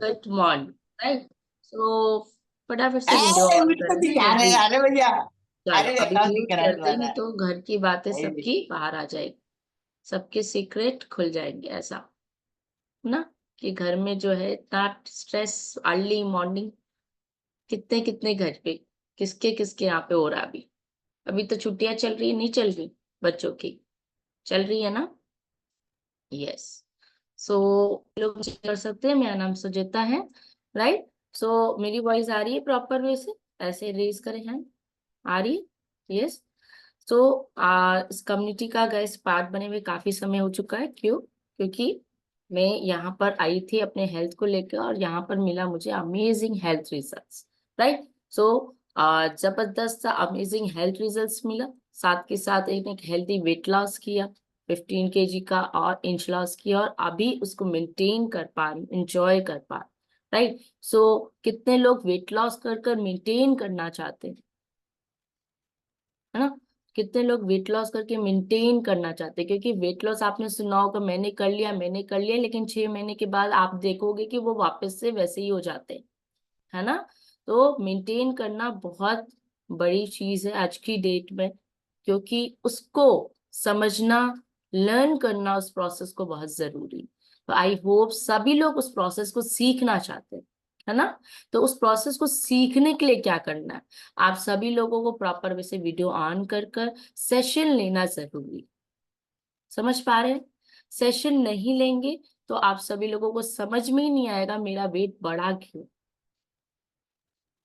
Good morning. Right. सो फटाफट से video on मेरे को करेंगे दिखा रहे जल्दी। अरे भैया। चलो अरे अभी देखो दिख म्यूट रहा है कर तुम्हारा। देंगे तो घर की बातें वही सबकी देखो। बाहर आ जाएगी, सबके सीक्रेट खुल जाएंगे, ऐसा ना कि घर में जो है इतना स्ट्रेस अर्ली मॉर्निंग, कितने कितने घर पे किसके किसके यहाँ पे हो रहा है अभी। अभी तो छुट्टियां चल रही है, नहीं चल रही बच्चों की? चल रही है ना? यस। सो लोग मुझे कर सकते हैं, मेरा नाम सुजेता है। राइट। सो मेरी वॉइस आ रही है प्रॉपर वे से? ऐसे रेज करें हैं, आ रही है? यस। सो इस कम्युनिटी का गैस पार्ट बने हुए काफी समय हो चुका है। क्यों? क्योंकि मैं यहाँ पर आई थी अपने हेल्थ को लेकर और यहाँ पर मिला मुझे अमेजिंग हेल्थ रिजल्ट्स। राइट। सो जबरदस्त अमेजिंग हेल्थ रिजल्ट्स मिला, साथ के साथ एक हेल्दी वेट लॉस किया, 15 kg का, और इंच लॉस किया, और अभी उसको मेंटेन कर पा रही, इंजॉय कर पा। राइट। सो कितने लोग वेट लॉस कर कर मेंटेन करना चाहते हैं, है ना? कितने लोग वेट लॉस करके मेंटेन करना चाहते हैं? क्योंकि वेट लॉस आपने सुना होगा, मैंने कर लिया, लेकिन 6 महीने के बाद आप देखोगे कि वो वापस से वैसे ही हो जाते हैं, है ना? तो मेंटेन करना बहुत बड़ी चीज है आज की डेट में, क्योंकि उसको समझना, लर्न करना उस प्रोसेस को बहुत जरूरी। तो आई होप सभी लोग उस प्रोसेस को सीखना चाहते हैं, है ना? तो उस प्रोसेस को सीखने के लिए क्या करना है? आप सभी लोगों को प्रॉपर वे से वीडियो ऑन कर कर सेशन लेना जरूरी। समझ पा रहे हैं? सेशन नहीं लेंगे तो आप सभी लोगों को समझ में ही नहीं आएगा मेरा वेट बढ़ा क्यों,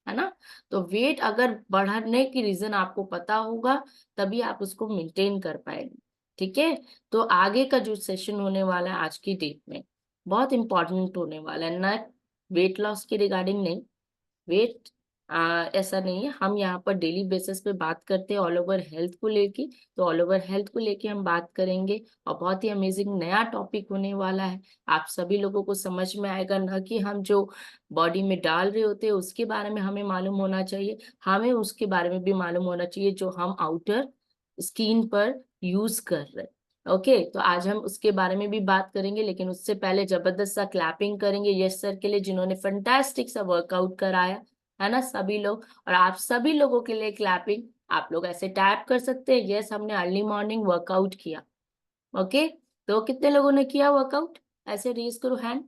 है ना? तो वेट अगर बढ़ने की रीजन आपको पता होगा, तभी आप उसको मेंटेन कर पाएंगे। ठीक है। तो आगे का जो सेशन होने वाला है आज की डेट में, बहुत इंपॉर्टेंट होने वाला है ना। वेट लॉस के रिगार्डिंग नहीं, वेट ऐसा नहीं है, हम यहाँ पर डेली बेसिस पे बात करते हैं ऑल ओवर हेल्थ को लेके। तो ऑल ओवर हेल्थ को लेके हम बात करेंगे, और बहुत ही अमेजिंग नया टॉपिक होने वाला है। आप सभी लोगों को समझ में आएगा ना कि हम जो बॉडी में डाल रहे होते हैं उसके बारे में हमें मालूम होना चाहिए, हमें उसके बारे में भी मालूम होना चाहिए जो हम आउटर स्किन पर यूज कर रहे हैं। ओके। तो आज हम उसके बारे में भी बात करेंगे, लेकिन उससे पहले जबरदस्त सा क्लैपिंग करेंगे यश सर के लिए, जिन्होंने फंटास्टिक सा वर्कआउट कराया, है ना सभी लोग? और आप सभी लोगों के लिए क्लैपिंग। आप लोग ऐसे टैप कर सकते हैं, यस हमने अर्ली मॉर्निंग वर्कआउट किया। ओके। तो कितने लोगों ने किया वर्कआउट? ऐसे रेज करो हैंड।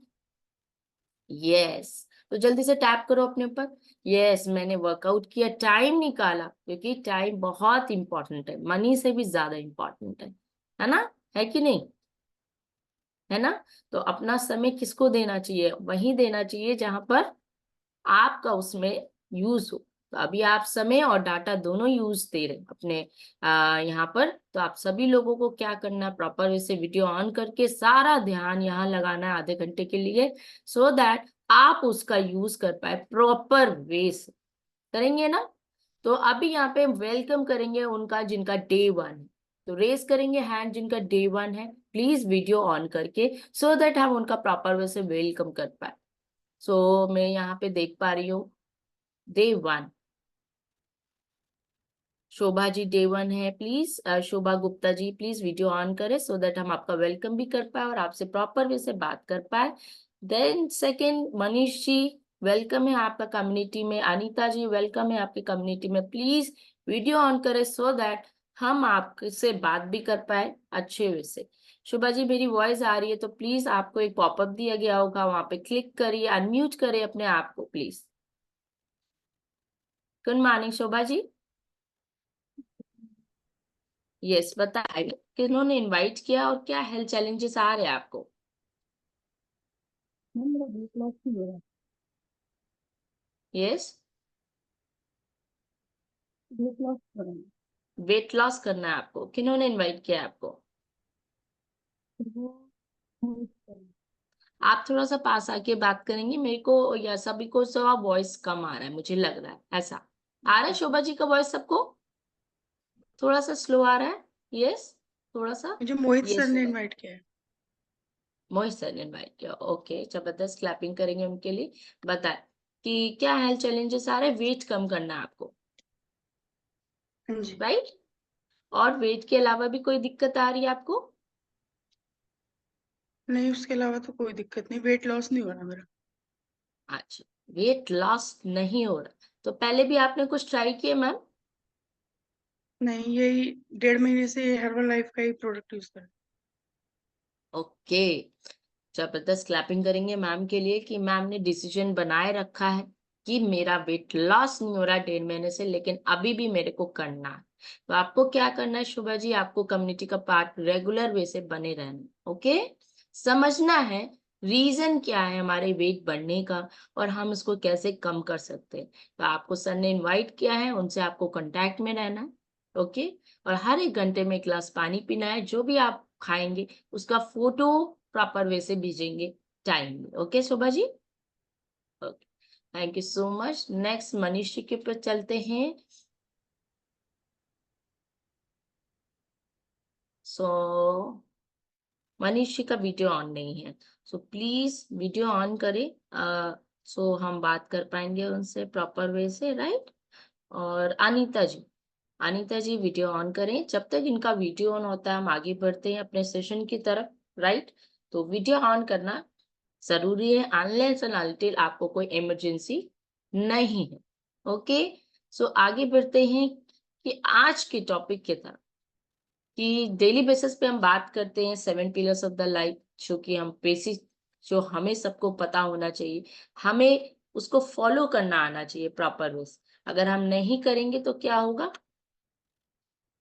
यस। तो जल्दी से टैप करो अपने ऊपर। यस मैंने वर्कआउट किया, टाइम निकाला, क्योंकि टाइम बहुत इंपॉर्टेंट है, मनी से भी ज्यादा इंपॉर्टेंट है ना? है कि नहीं? है ना? तो अपना समय किसको देना चाहिए? वही देना चाहिए जहां पर आपका उसमें यूज हो। तो अभी आप समय और डाटा दोनों यूज दे रहे हैं अपने यहाँ पर। तो आप सभी लोगों को क्या करना है, प्रॉपर वे से वीडियो ऑन करके सारा ध्यान यहाँ लगाना है आधे घंटे के लिए, सो दैट आप उसका यूज कर पाए प्रॉपर वे से। करेंगे ना? तो अभी यहाँ पे वेलकम करेंगे उनका जिनका डे 1 है। तो रेस करेंगे हैंड जिनका डे 1 है, प्लीज वीडियो ऑन करके, सो दैट हम उनका प्रॉपर वे से वेलकम कर पाए। सो मैं यहाँ पे देख पा रही हूँ डे 1, शोभा जी डे 1 है। Please Shobha Gupta ji please video on करें, सो दैट हम आपका वेलकम भी कर पाए और आपसे प्रॉपर वे से बात कर पाए। Then second Manish ji, welcome है आपका कम्युनिटी में। अनीता जी वेलकम है आपकी कम्युनिटी में। प्लीज वीडियो ऑन करें सो दैट हम आपसे बात भी कर पाए अच्छे वे से। शोभा जी मेरी वॉइस आ रही है तो प्लीज आपको एक पॉपअप दिया गया होगा, वहां पे क्लिक करिए, अनम्यूट करिए अपने आप को please. Good morning Shobha ji. Yes बताइए किन्होंने इनवाइट किया और क्या हेल्थ चैलेंजेस आ रहे हैं आपको? मैम मेरा वेट लॉस ही हो रहा है। यस। वेट लॉस हो रहा है। वेट लॉस करना है आपको, किन्होंने इनवाइट किया है आपको? फिर वो हाँ, आप थोड़ा सा पास आके बात करेंगे मेरे को, या सभी को सब वॉइस कम आ रहा है मुझे लग रहा है ऐसा। आ रहा है शोभा जी का वॉइस सबको? थोड़ा सा स्लो आ रहा है। यस। थोड़ा सा। मुझे मोहित सर यस ने शोभा। इनवाइट किया है। मोहित सर ने इनवाइट किया, ओके जबरदस्त क्लैपिंग करेंगे उनके लिए। बताए कि क्या हेल्थ चैलेंजेस आ रहे हैं? वेट कम करना है आपको, हाँ जी। राइट? और वेट के अलावा भी कोई दिक्कत आ रही है आपको? नहीं उसके अलावा तो कोई दिक्कत नहीं, वेट लॉस नहीं हो रहा मेरा। अच्छा, वेट लॉस नहीं हो रहा, तो पहले भी आपने कुछ ट्राई किया मैम? नहीं, यही 1.5 महीने से हर्बल लाइफ का ही प्रोडक्ट यूज कर। ओके, जबरदस्त क्लैपिंग करेंगे मैम के लिए कि मैम ने डिसीजन बनाए रखा है कि मेरा वेट लॉस नहीं हो रहा 1.5 महीने से, लेकिन अभी भी मेरे को करना है। तो आपको क्या करना है शोभा जी, आपको कम्युनिटी का पार्ट रेगुलर वे से बने रहना। ओके, समझना है रीजन क्या है हमारे वेट बढ़ने का और हम इसको कैसे कम कर सकते हैं। तो आपको सर ने इनवाइट किया है, उनसे आपको कांटेक्ट में रहना है। ओके, और हर 1 घंटे में 1 गिलास पानी पीना है। जो भी आप खाएंगे उसका फोटो प्रॉपर वे से भेजेंगे टाइम में। Okay Shobha ji, okay, thank you so much. Next Manish के ऊपर चलते हैं। सो मनीष जी का वीडियो ऑन नहीं है, सो प्लीज वीडियो ऑन करें, सो हम बात कर पाएंगे उनसे प्रॉपर वे से, राइट। और अनीता जी वीडियो ऑन करें। जब तक इनका वीडियो ऑन होता है हम आगे बढ़ते हैं अपने सेशन की तरफ, राइट। तो वीडियो ऑन करना जरूरी है, अनलेस एंड अनटिल आपको कोई इमरजेंसी नहीं है। ओके, सो आगे बढ़ते हैं कि आज के टॉपिक की तरफ, कि डेली बेसिस पे हम बात करते हैं 7 पिलर्स ऑफ द लाइफ, जो कि हम बेसिक, जो हमें सबको पता होना चाहिए, हमें उसको फॉलो करना आना चाहिए प्रॉपर वे से। अगर हम नहीं करेंगे तो क्या होगा,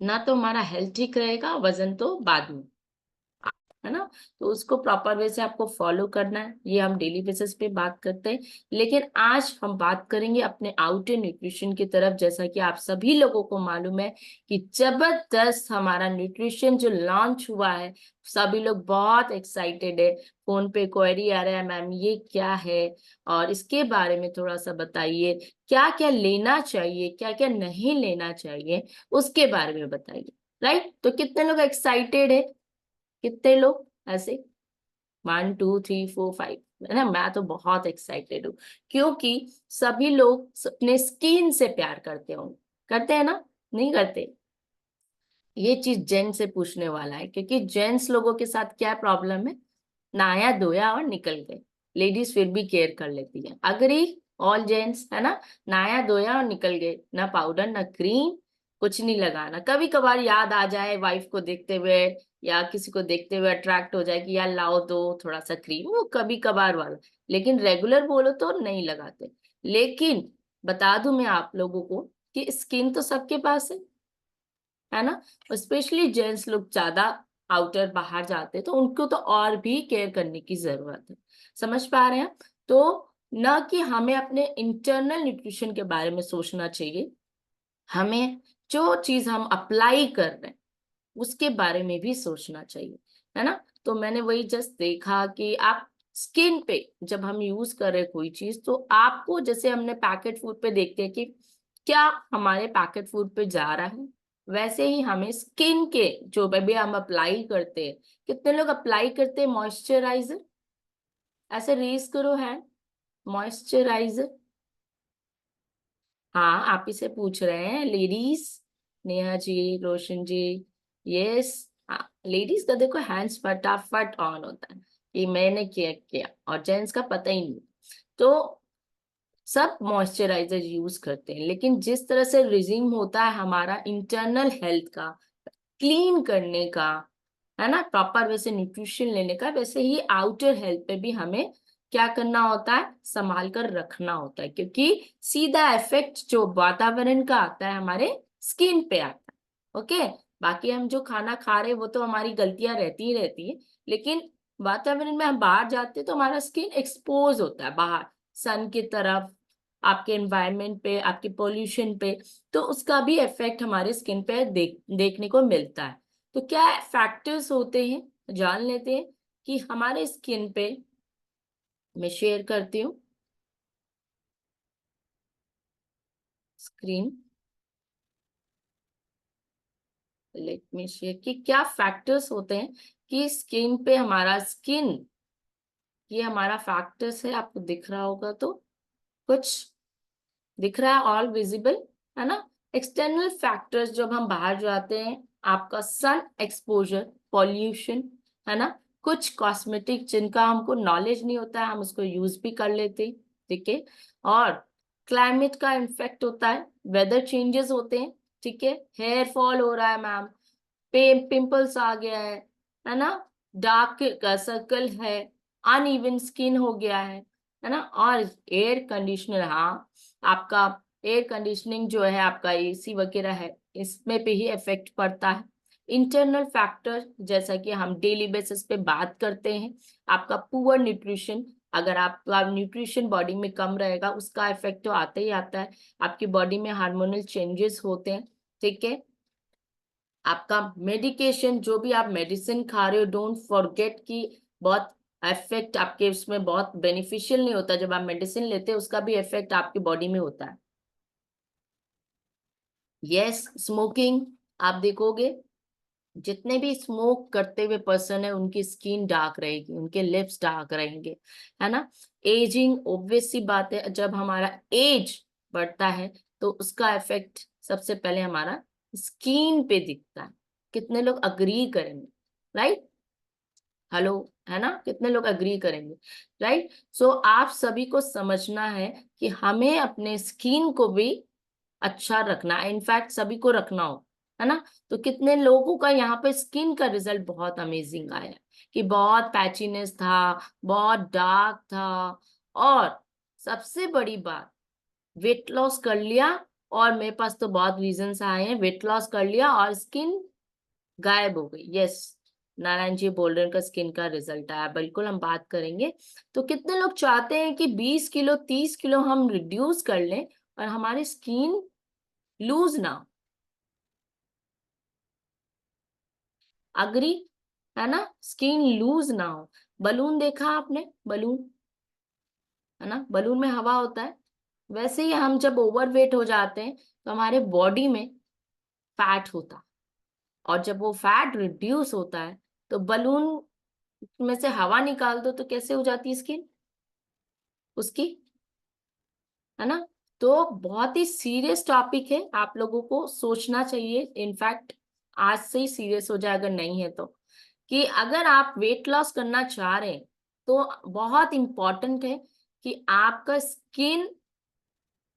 ना तो हमारा हेल्थ ठीक रहेगा, वजन तो बाद में, है ना। तो उसको प्रॉपर वे से आपको फॉलो करना है, ये हम डेली बेसिस पे बात करते हैं। लेकिन आज हम बात करेंगे अपने आउटर न्यूट्रिशन की तरफ। जैसा कि आप सभी लोगों को मालूम है कि जबरदस्त हमारा न्यूट्रिशन जो लॉन्च हुआ है, सभी लोग बहुत एक्साइटेड है। फोन पे क्वेरी आ रहा है, मैम ये क्या है और इसके बारे में थोड़ा सा बताइए, क्या क्या लेना चाहिए, क्या क्या नहीं लेना चाहिए, उसके बारे में बताइए, राइट। तो कितने लोग एक्साइटेड है, कितने लोग ऐसे, 1 2 3 4 5, है ना। मैं तो बहुत एक्साइटेड हूँ, क्योंकि सभी लोग अपने स्किन से प्यार करते होंगे, करते हैं ना, नहीं करते? ये चीज जेंट्स से पूछने वाला है, क्योंकि जेंट्स लोगों के साथ क्या प्रॉब्लम है, नहाया धोया और निकल गए। लेडीज फिर भी केयर कर लेती है, अग्री, ऑल जेंट्स, है ना। नहाया धोया और निकल गए, ना पाउडर ना क्रीम, कुछ नहीं लगाना। कभी कभार याद आ जाए वाइफ को देखते हुए या किसी को देखते हुए अट्रैक्ट हो जाए कि यार लाओ दो थोड़ा सा क्रीम, वो कभी कभार वाला, लेकिन रेगुलर बोलो तो नहीं लगाते। लेकिन बता दूं मैं आप लोगों को कि स्किन तो सबके पास है ना। स्पेशली जेंट्स लोग ज्यादा आउटर बाहर जाते हैं, तो उनको तो और भी केयर करने की जरूरत है। समझ पा रहे हैं? तो न कि हमें अपने इंटरनल न्यूट्रिशन के बारे में सोचना चाहिए, हमें जो चीज हम अप्लाई कर रहे हैं उसके बारे में भी सोचना चाहिए, है ना। तो मैंने वही जस्ट देखा कि आप स्किन पे जब हम यूज कर रहे कोई चीज, तो आपको, जैसे हमने पैकेट फूड पे देखते हैं कि क्या हमारे पैकेट फूड पे जा रहा है, वैसे ही हमें स्किन के जो भी हम अप्लाई करते हैं, कितने लोग अप्लाई करते हैं मॉइस्चराइजर, ऐसे रेज करो हैंड, मॉइस्चराइजर। हाँ, आप ही से पूछ रहे हैं लेडीज, नेहा जी, रोशन जी, यस। हाँ, लेडीज का देखो हैंड्स फटाफट ऑन होता है कि मैंने किया किया, और जेंट्स का पता ही नहीं। तो सब मॉइस्चराइजर यूज करते हैं, लेकिन जिस तरह से रिज्यूम होता है हमारा इंटरनल हेल्थ का, क्लीन करने का, है ना, प्रॉपर वैसे न्यूट्रिशन लेने का, वैसे ही आउटर हेल्थ पे भी हमें क्या करना होता है, संभाल कर रखना होता है। क्योंकि सीधा इफेक्ट जो वातावरण का आता है हमारे स्किन पे आता है। ओके, बाकी हम जो खाना खा रहे हैं वो तो हमारी गलतियां रहती ही रहती है, लेकिन वातावरण में हम बाहर जाते हैं तो हमारा स्किन एक्सपोज होता है बाहर सन की तरफ, आपके एनवायरनमेंट पे, आपके पोल्यूशन पे, तो उसका भी इफेक्ट हमारे स्किन पे देखने को मिलता है। तो क्या फैक्टर्स होते हैं, जान लेते हैं कि हमारे स्किन पे, मैं शेयर करती हूँ स्क्रीन, लेट मी शेयर, कि क्या फैक्टर्स होते हैं कि स्किन पे, हमारा स्किन, ये हमारा फैक्टर्स है, आपको दिख रहा होगा तो, कुछ दिख रहा है, ऑल विजिबल, है ना। एक्सटर्नल फैक्टर्स, जब हम बाहर जाते हैं, आपका सन एक्सपोजर, पॉल्यूशन, है ना, कुछ कॉस्मेटिक जिनका हमको नॉलेज नहीं होता है, हम उसको यूज भी कर लेते हैं, ठीक है। और क्लाइमेट का इफेक्ट होता है, वेदर चेंजेस होते हैं, ठीक है। हेयर फॉल हो रहा है मैम, पिंपल्स आ गया है ना, डार्क सर्कल है, अनइवन स्किन हो गया है ना। और एयर कंडीशनर, हाँ, आपका एयर कंडीशनिंग जो है, आपका एसी वगैरह है, इसमें पे ही इफेक्ट पड़ता है। इंटरनल फैक्टर, जैसा कि हम डेली बेसिस पे बात करते हैं, आपका पुअर न्यूट्रिशन, अगर आपका न्यूट्रिशन बॉडी में कम रहेगा, उसका इफेक्ट तो आता ही आता है। आपकी बॉडी में हार्मोनल चेंजेस होते हैं, ठीक है। आपका मेडिकेशन, जो भी आप मेडिसिन खा रहे हो, डोंट फॉरगेट कि बहुत इफेक्ट आपके उसमें बहुत बेनिफिशियल नहीं होता। जब आप मेडिसिन लेते हैं, उसका भी इफेक्ट आपकी बॉडी में होता है। यस, स्मोकिंग, आप देखोगे जितने भी स्मोक करते हुए पर्सन है, उनकी स्किन डार्क रहेगी, उनके लिप्स डार्क रहेंगे, है ना। एजिंग, ऑब्वियस सी बात है, जब हमारा एज बढ़ता है तो उसका इफेक्ट सबसे पहले हमारा स्किन पे दिखता है। कितने लोग अग्री करेंगे, राइट? हेलो, है ना, कितने लोग अग्री करेंगे, राइट? सो आप सभी को समझना है कि हमें अपने स्किन को भी अच्छा रखना है, इनफैक्ट सभी को रखना हो, है ना। तो कितने लोगों का यहाँ पे स्किन का रिजल्ट बहुत अमेजिंग आया कि बहुत पैचीनेस था, बहुत डार्क था, और सबसे बड़ी बात, वेट लॉस कर लिया। और मेरे पास तो बहुत रीजंस आए हैं, वेट लॉस कर लिया और स्किन गायब हो गई। यस, नारायण जी बोल रहे हैं उनका स्किन का रिजल्ट आया, बिल्कुल हम बात करेंगे। तो कितने लोग चाहते हैं कि 20 किलो 30 किलो हम रिड्यूस कर लें और हमारी स्किन लूज ना हो? अग्री, है ना, स्किन लूज ना हो। बलून देखा आपने, बलून, है ना, बलून में हवा होता है। वैसे ही हम जब ओवरवेट हो जाते हैं तो हमारे बॉडी में फैट होता है, और जब वो फैट रिड्यूस होता है तो बलून में से हवा निकाल दो तो कैसे हो जाती है स्किन उसकी, है ना। तो बहुत ही सीरियस टॉपिक है, आप लोगों को सोचना चाहिए। इनफैक्ट आज से ही सीरियस हो जाए अगर नहीं है तो, कि अगर आप वेट लॉस करना चाह रहे हैं तो बहुत इंपॉर्टेंट है कि आपका स्किन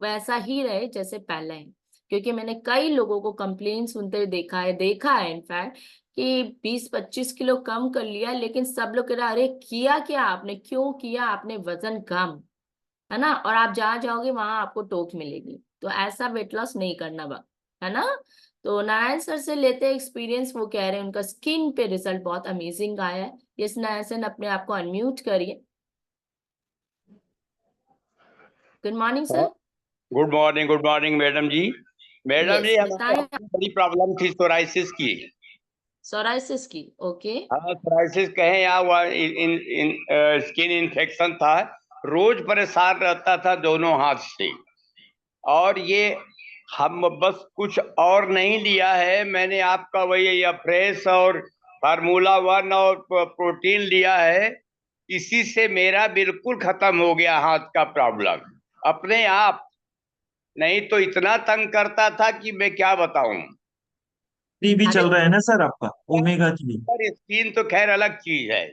वैसा ही रहे जैसे पहले है। क्योंकि मैंने कई लोगों को कंप्लेन सुनते हुए देखा है इनफैक्ट, कि 20-25 किलो कम कर लिया, लेकिन सब लोग कह रहे अरे किया क्या आपने, क्यों किया आपने वजन कम, है ना। और आप जहाँ जाओगे वहां आपको टोक मिलेगी। तो ऐसा वेट लॉस नहीं करना बा, है ना। तो नारायण सर से लेते हैं एक्सपीरियंस, वो कह रहे हैं उनका स्किन पे रिजल्ट बहुत अमेजिंग आया है। यस नारायण सर, अपने आप को अनम्यूट करिए। Good morning sir. Good morning madam ji. Madam ji, yes, हमारे बताएं। हाथ में बड़ी प्रॉब्लम थी सोराइसिस की। सोराइसिस की, ओके। हाँ, सोराइसिस कहें या हुआ इन इन स्किन इन्फेक्शन था। रोज परेशान रहता था दोनों हाथ से। और ये हम बस कुछ और नहीं लिया है, मैंने आपका वही फ्रेश और फार्मूला 1 और प्रोटीन लिया है। इसी से मेरा बिल्कुल खत्म हो गया हाथ का प्रॉब्लम अपने आप। नहीं तो इतना तंग करता था कि मैं क्या बताऊं। भी अरे, चल रहा है ना सर आपका, ओमेगा 3। पर स्किन तो खैर अलग चीज है,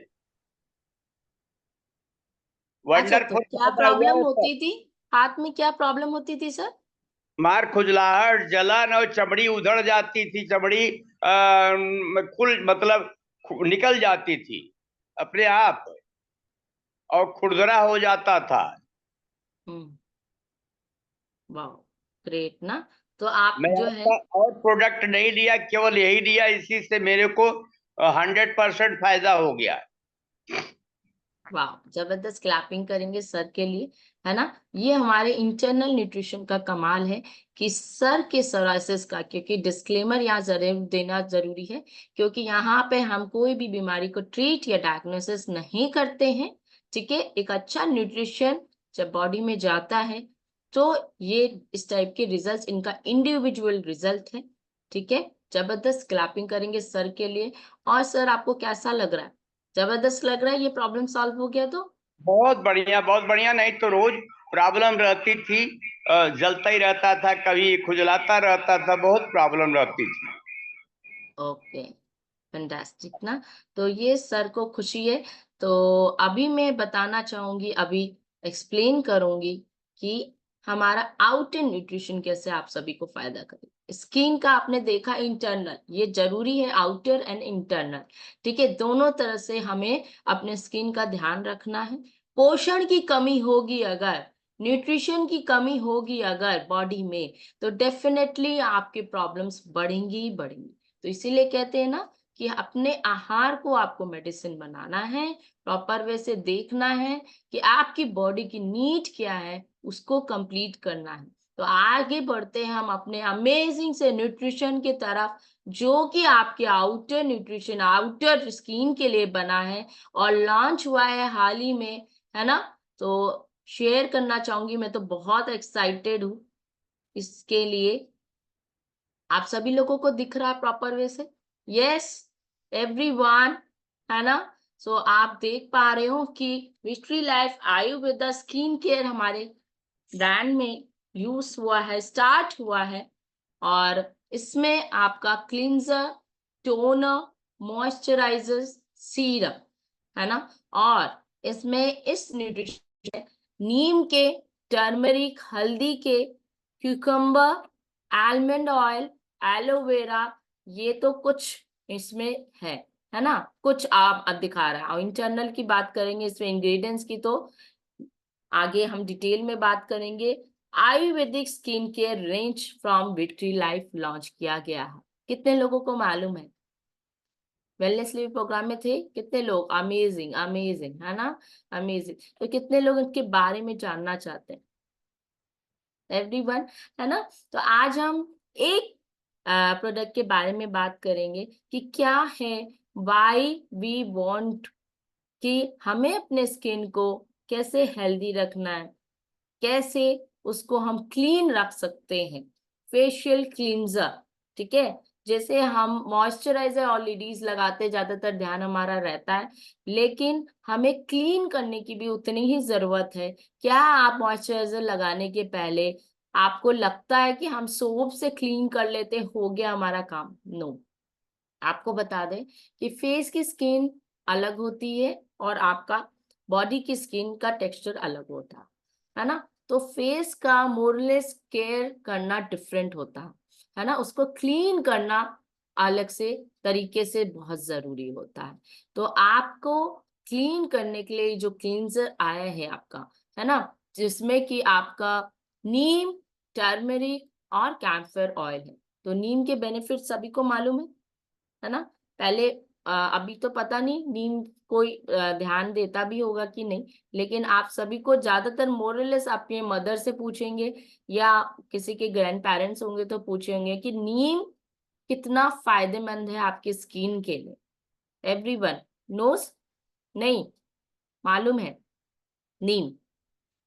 अच्छा, तो वंडरफुल क्या फायदा हुआ प्रॉब्लम है सर। होती थी? हाथ में क्या प्रॉब्लम होती थी सर? मार खुजलाहट, जलन और चमड़ी उधड़ जाती थी, चमड़ी खुल मतलब निकल जाती थी अपने आप, और खुरदरा हो जाता था। हम्म, वाह, ग्रेट ना। तो आप मैं जो है, आपका और प्रोडक्ट नहीं लिया, केवल यही लिया, इसी से मेरे को 100% फायदा हो गया। वाह, जबरदस्त क्लैपिंग करेंगे सर के लिए, है ना। ये हमारे इंटरनल न्यूट्रिशन का कमाल है कि सर के सोराइसिस का, क्योंकि डिस्क्लेमर यहाँ जरूर देना जरूरी है, क्योंकि यहाँ पे हम कोई भी बीमारी को ट्रीट या डायग्नोसिस नहीं करते हैं, ठीक है। एक अच्छा न्यूट्रिशन जब बॉडी में जाता है तो ये इस टाइप के रिजल्ट, इनका इंडिविजुअल रिजल्ट है, ठीक है। जबरदस्त क्लैपिंग करेंगे सर के लिए। और सर, आपको कैसा लग रहा है? जबरदस्त लग रहा है, ये प्रॉब्लम सॉल्व हो गया तो? बहुत बढ़िया, बहुत बढ़िया। नहीं तो रोज प्रॉब्लम रहती थी, जलता ही रहता था, कभी खुजलाता रहता था, बहुत प्रॉब्लम रहती थी। ओके, फैंटास्टिक ना। तो ये सर को खुशी है। तो अभी मैं बताना चाहूंगी, अभी एक्सप्लेन करूंगी कि हमारा आउटर न्यूट्रिशन कैसे आप सभी को फायदा करे। स्किन का आपने देखा इंटरनल, ये जरूरी है, आउटर एंड इंटरनल, ठीक है, दोनों तरह से हमें अपने स्किन का ध्यान रखना है। पोषण की कमी होगी अगर, न्यूट्रिशन की कमी होगी अगर बॉडी में, तो डेफिनेटली आपके प्रॉब्लम्स बढ़ेंगी ही बढ़ेंगी। तो इसीलिए कहते हैं ना कि अपने आहार को आपको मेडिसिन बनाना है, प्रॉपर वे से देखना है कि आपकी बॉडी की नीड क्या है, उसको कंप्लीट करना है। तो आगे बढ़ते हैं हम अपने अमेजिंग से न्यूट्रिशन की तरफ, जो कि आपके आउटर न्यूट्रिशन, आउटर स्किन के लिए बना है और लॉन्च हुआ है हाल ही में, है ना। तो शेयर करना चाहूंगी, मैं तो बहुत एक्साइटेड हूँ इसके लिए। आप सभी लोगों को दिख रहा है प्रॉपर वे से? यस एवरीवन, है ना। सो आप देख पा रहे हो कि victory life Ayurveda skin care हमारे ब्रांड में यूज हुआ है, स्टार्ट हुआ है। और इसमें आपका क्लींजर, टोनर, मॉइस्चराइजर, सीरम, है ना। और इसमें इस न्यूट्रिशन नीम के, टर्मरिक, हल्दी के, क्यूकम्बर, आलमंड ऑयल, एलोवेरा, ये तो कुछ इसमें है ना, कुछ आप दिखा रहा है। और इंटरनल की बात करेंगे इसमें इंग्रेडिएंट्स की, तो आगे हम डिटेल में बात करेंगे। Ayurvedic skin care range from victory life launch किया गया है। कितने लोगों को मालूम है? वेलनेस लिव प्रोग्राम में थे कितने लोग? अमेजिंग अमेजिंग, है ना, अमेजिंग। तो कितने लोग इनके बारे में जानना चाहते हैं? एवरीवन, है ना। तो आज हम एक प्रोडक्ट के बारे में बात करेंगे कि क्या है, व्हाई वी वांट, कि हमें अपने स्किन को कैसे हेल्दी रखना है, कैसे उसको हम क्लीन रख सकते हैं। फेशियल क्लींजर, ठीक है, जैसे हम मॉइस्चराइजर और लेडीज लगाते, ज्यादातर ध्यान हमारा रहता है, लेकिन हमें क्लीन करने की भी उतनी ही जरूरत है। क्या आप मॉइस्चराइजर लगाने के पहले आपको लगता है कि हम सोप से क्लीन कर लेते, हो गया हमारा काम? नो। आपको बता दें कि फेस की स्किन अलग होती है और आपका बॉडी की स्किन का टेक्सचर अलग होता है ना। तो फेस का मोरलेस केयर करना डिफरेंट होता है ना, उसको क्लीन करना अलग से तरीके से बहुत जरूरी होता है। तो आपको क्लीन करने के लिए जो क्लींजर आया है आपका, है ना, जिसमें कि आपका नीम, टर्मरिक और कैम्फर ऑयल है। तो नीम के बेनिफिट सभी को मालूम है ना। पहले अभी तो पता नहीं नीम कोई ध्यान देता भी होगा कि नहीं, लेकिन आप सभी को ज्यादातर मोरलेस आपके मदर से पूछेंगे या किसी के ग्रैंड पेरेंट्स होंगे तो पूछेंगे कि नीम कितना फायदेमंद है आपके स्किन के लिए। Everyone knows? नहीं मालूम है नीम,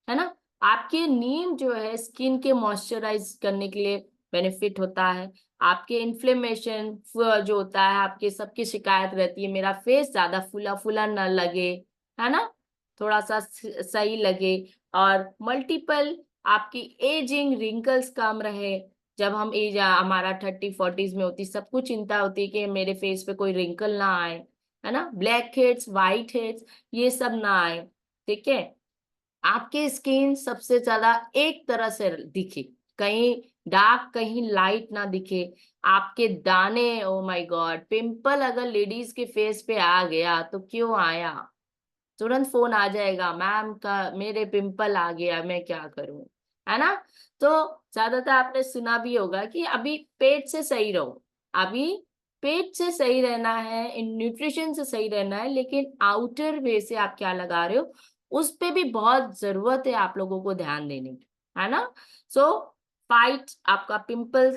है ना। आपके नीम जो है स्किन के मॉइस्चराइज करने के लिए बेनिफिट होता है। आपके इन्फ्लेमेशन जो होता है, आपके सबकी शिकायत रहती है मेरा फेस ज्यादा फूला फूला न लगे, है ना, थोड़ा सा सही लगे, और मल्टीपल आपकी एजिंग, रिंकल्स कम रहे। जब हम एज हमारा 30-40s में होती, सबको चिंता होती है कि मेरे फेस पे कोई रिंकल ना आए, है ना, ब्लैक हेड्स, व्हाइट हेड्स, ये सब ना आए, ठीक है। आपकी स्किन सबसे ज्यादा एक तरह से दिखे, कहीं डार्क कहीं लाइट ना दिखे। आपके दाने, ओ माय गॉड, पिंपल अगर लेडीज के फेस पे आ गया तो क्यों आया, तुरंत फोन आ जाएगा, मैम का मेरे पिंपल आ गया, मैं क्या करूं, है ना। तो ज्यादातर आपने सुना भी होगा कि अभी पेट से सही रहो, अभी पेट से सही रहना है, इन न्यूट्रिशन से सही रहना है, लेकिन आउटर वे से आप क्या लगा रहे हो उस पे भी बहुत जरूरत है आप लोगों को ध्यान देने की, है ना। सो फाइट आपका पिंपल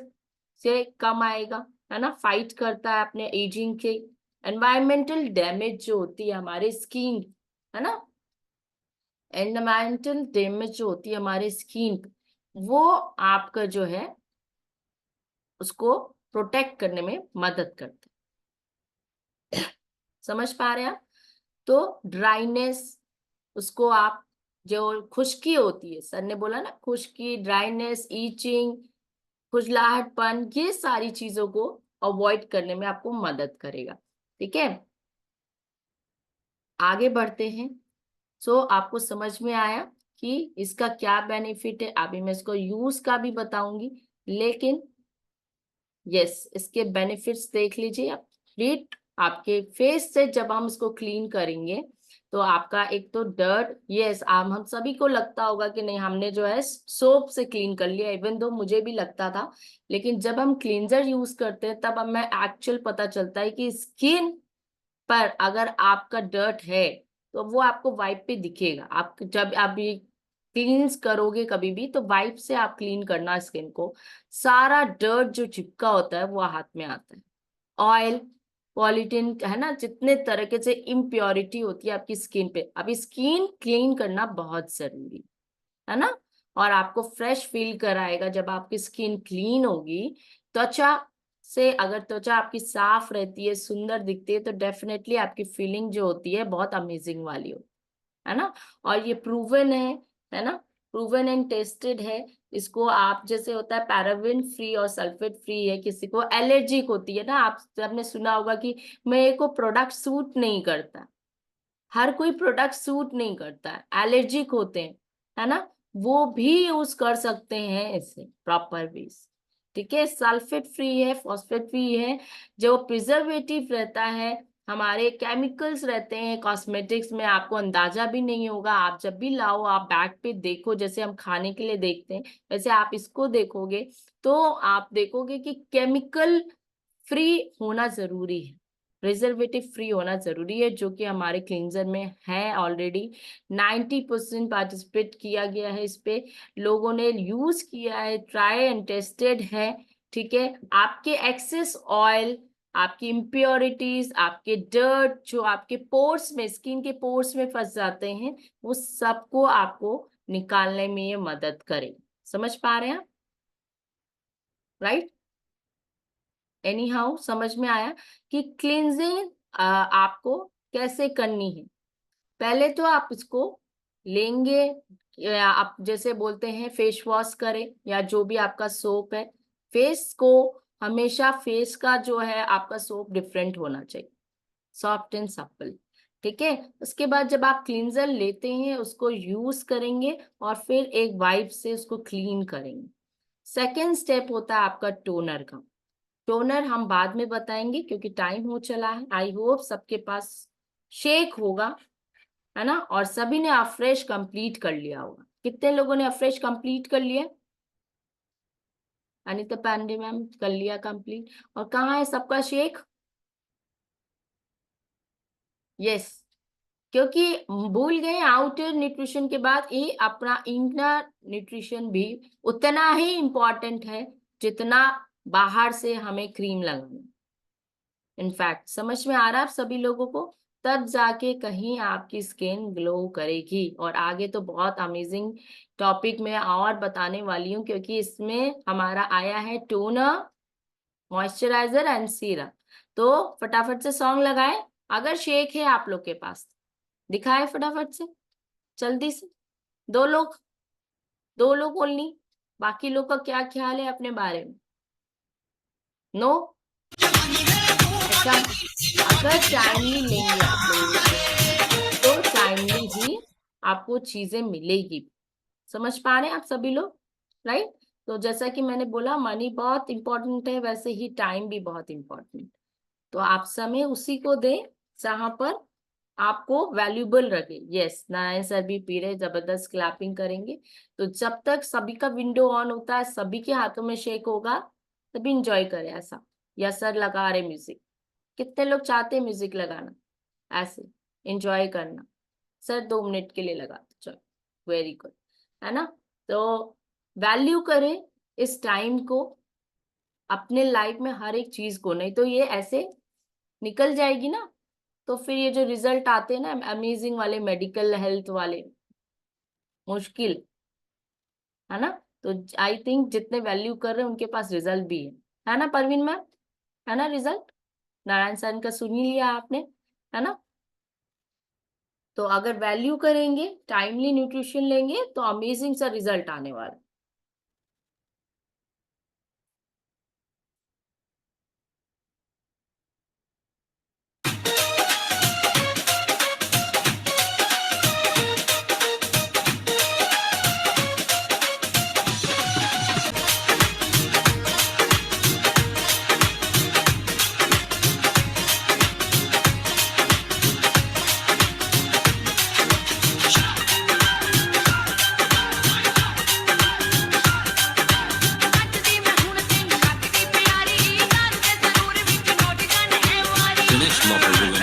से कम आएगा, है ना, फाइट करता है अपने एजिंग के। एनवायरमेंटल डैमेज जो होती है हमारे स्किन, है ना, एनवायरमेंटल डैमेज जो होती है हमारे स्किन, वो आपका जो है उसको प्रोटेक्ट करने में मदद करते हैं। समझ पा रहे हैं आप? तो ड्राइनेस, उसको आप, जो खुश्की होती है, सर ने बोला ना, खुश्की, ड्राइनेस, ईचिंग, खुजलाहटपन, ये सारी चीजों को अवॉइड करने में आपको मदद करेगा, ठीक है। आगे बढ़ते हैं। सो आपको समझ में आया कि इसका क्या बेनिफिट है, अभी मैं इसको यूज का भी बताऊंगी, लेकिन यस इसके बेनिफिट्स देख लीजिए आप। रीट आपके फेस से जब हम इसको क्लीन करेंगे तो आपका एक तो डर्ट, यस हम सभी को लगता होगा कि नहीं हमने जो है सोप से क्लीन कर लिया, इवन दो मुझे भी लगता था, लेकिन जब हम क्लींजर यूज करते हैं तब हमें एक्चुअल पता चलता है कि स्किन पर अगर आपका डर्ट है तो वो आपको वाइप पे दिखेगा। आप जब आप ये क्लींस करोगे कभी भी तो वाइप से आप क्लीन करना स्किन को, सारा डर्ट जो चिपका होता है वो हाथ में आता है। ऑयल, पॉलिटिन है ना, जितने तरीके से इम्प्योरिटी होती है आपकी स्किन पे, अभी स्किन क्लीन करना बहुत जरूरी है ना। और आपको फ्रेश फील कराएगा जब आपकी स्किन क्लीन होगी। त्वचा से अगर त्वचा आपकी साफ रहती है, सुंदर दिखती है, तो डेफिनेटली आपकी फीलिंग जो होती है बहुत अमेजिंग वाली हो, है ना। और ये प्रूवन है ना, प्रूवन एंड टेस्टेड है। इसको आप जैसे होता है पैराबिन फ्री और सल्फेट फ्री है, किसी को एलर्जिक होती है ना, आपने सुना होगा कि मेरे को प्रोडक्ट सूट नहीं करता, हर कोई प्रोडक्ट सूट नहीं करता है, एलर्जिक होते हैं, है ना, वो भी यूज कर सकते हैं इसे प्रॉपर वे से। ठीक है, सल्फेट फ्री है, फॉस्फेट फ्री है। जो प्रिजर्वेटिव रहता है, हमारे केमिकल्स रहते हैं कॉस्मेटिक्स में, आपको अंदाजा भी नहीं होगा। आप जब भी लाओ आप बैग पे देखो, जैसे हम खाने के लिए देखते हैं वैसे आप इसको देखोगे तो आप देखोगे कि केमिकल फ्री होना जरूरी है, प्रिजर्वेटिव फ्री होना जरूरी है, जो कि हमारे क्लींजर में है ऑलरेडी। 90% पार्टिसिपेट किया गया है इस पे, लोगों ने यूज किया है, ट्राई एंड टेस्टेड है। ठीक है, आपके एक्सेस ऑयल, आपकी इम्प्योरिटीज, आपके डर्ट जो आपके पोर्स में, स्किन के पोर्स में फंस जाते हैं, वो सबको आपको निकालने में ये मदद करे। समझ पा रहे हैं आप? राइट, एनी हाउ समझ में आया कि क्लींजिंग आपको कैसे करनी है। पहले तो आप इसको लेंगे, या आप जैसे बोलते हैं फेस वॉश करें या जो भी आपका सोप है, फेस को हमेशा फेस का जो है आपका सोप डिफरेंट होना चाहिए, सॉफ्ट एंड सप्पल। ठीक है, उसके बाद जब आप क्लींजर लेते हैं उसको यूज करेंगे और फिर एक वाइप से उसको क्लीन करेंगे। सेकेंड स्टेप होता है आपका टोनर का। टोनर हम बाद में बताएंगे क्योंकि टाइम हो चला है। आई होप सबके पास शेक होगा, है ना, और सभी ने अफ्रेश कंप्लीट कर लिया होगा। कितने लोगों ने अफ्रेश कंप्लीट कर लिया? अनिता पांडे मैम कर लिया कंप्लीट। और कहाँ है सबका शेक? यस, क्योंकि भूल गए आउटर न्यूट्रिशन के बाद ये अपना इनर न्यूट्रिशन भी उतना ही इम्पोर्टेंट है जितना बाहर से हमें क्रीम लगाना। इनफैक्ट समझ में आ रहा है आप सभी लोगों को? तब जाके कहीं आपकी स्किन ग्लो करेगी। और आगे तो बहुत अमेजिंग टॉपिक में और बताने वाली हूँ, क्योंकि इसमें हमारा आया है टोनर, मॉइस्चराइजर एंड सीरम। तो फटाफट से सॉन्ग लगाए, अगर शेक है आप लोग के पास दिखाए फटाफट से, जल्दी से। दो लोग, दो लोग ओनली, बाकी लोग का क्या ख्याल है अपने बारे में? नो? अच्छा, अगर टाइमली लेंगे आप लोग तो टाइमली ही आपको चीजें मिलेगी। समझ पा रहे हैं आप सभी लोग? राइट। तो जैसा कि मैंने बोला मनी बहुत इंपॉर्टेंट है, वैसे ही टाइम भी बहुत इंपॉर्टेंट। तो आप समय उसी को दें जहां पर आपको वैल्यूबल रखे। यस, नारायण सर भी पी रहे, जबरदस्त क्लैपिंग करेंगे। तो जब तक सभी का विंडो ऑन होता है, सभी के हाथों में शेक होगा, तभी इंजॉय करें ऐसा। या सर लगा रहे म्यूजिक, कितने लोग चाहते हैं म्यूजिक लगाना, ऐसे एंजॉय करना? सर 2 मिनट के लिए लगा दो, चलो वेरी गुड, है ना। तो वैल्यू करें इस टाइम को अपने लाइफ में, हर एक चीज को, नहीं तो ये ऐसे निकल जाएगी ना। तो फिर ये जो रिजल्ट आते हैं ना अमेजिंग वाले, मेडिकल हेल्थ वाले, मुश्किल है ना। तो आई थिंक जितने वैल्यू कर रहे हैं उनके पास रिजल्ट भी है ना परवीन मैम? है ना रिजल्ट? नारायण सर का सुन ही लिया आपने, है ना। तो अगर वैल्यू करेंगे, टाइमली न्यूट्रिशन लेंगे तो अमेजिंग सा रिजल्ट आने वाला। This mother with an